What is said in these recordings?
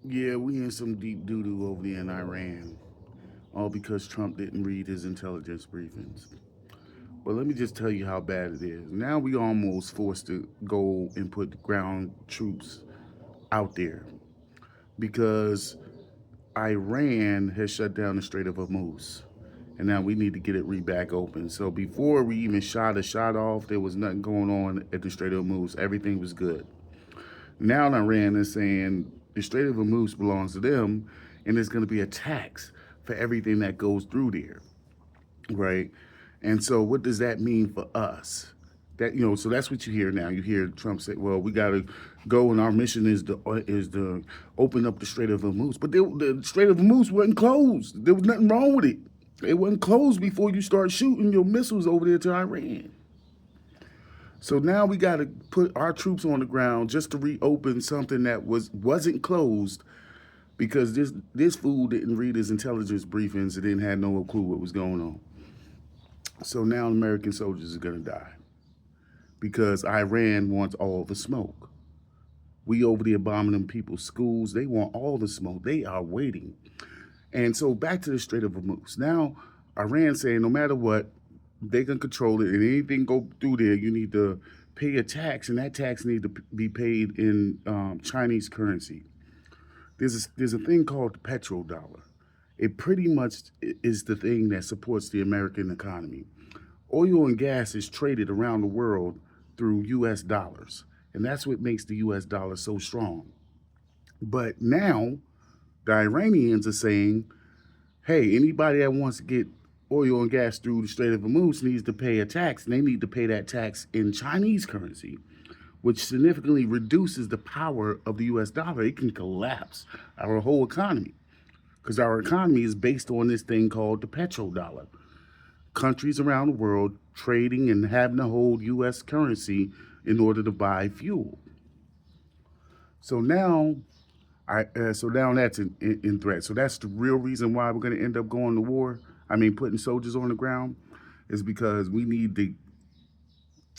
Yeah, we in some deep doo-doo over there in Iran, all because Trump didn't read his intelligence briefings. But let me just tell you how bad it is. Now we almost forced to go and put ground troops out there because Iran has shut down the Strait of Hormuz. And now we need to get it back open. So before we even shot a shot off, there was nothing going on at the Strait of Hormuz. Everything was good. Now Iran is saying the Strait of Hormuz belongs to them, and there's going to be a tax for everything that goes through there, right? And so, what does that mean for us? So that's what you hear now. You hear Trump say, "Well, we got to go, and our mission is to open up the Strait of Hormuz." But the Strait of Hormuz wasn't closed. There was nothing wrong with it. It wasn't closed before you start shooting your missiles over there to Iran. So now we got to put our troops on the ground just to reopen something that wasn't closed because this fool didn't read his intelligence briefings and didn't have no clue what was going on. So now American soldiers are gonna die because Iran wants all the smoke. We over there bombing them people's schools. They want all the smoke. They are waiting. And so back to the Strait of Hormuz. Now Iran saying no matter what, they can control it, and anything go through there, you need to pay a tax, and that tax need to be paid in Chinese currency. There's a thing called the petrodollar. It pretty much is the thing that supports the American economy. Oil and gas is traded around the world through U.S. dollars, and that's what makes the U.S. dollar so strong. But now the Iranians are saying, hey, anybody that wants to get oil and gas through the Strait of Hormuz needs to pay a tax, and they need to pay that tax in Chinese currency, which significantly reduces the power of the US dollar. It can collapse our whole economy because our economy is based on this thing called the petrodollar. Countries around the world trading and having to hold US currency in order to buy fuel. So now so now that's in threat. So that's the real reason why we're going to end up going to war. I mean, putting soldiers on the ground is because we need to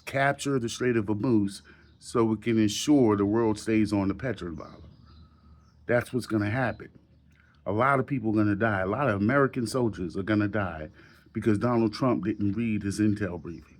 capture the Strait of Hormuz so we can ensure the world stays on the petrodollar. That's what's going to happen. A lot of people are going to die. A lot of American soldiers are going to die because Donald Trump didn't read his intel briefing.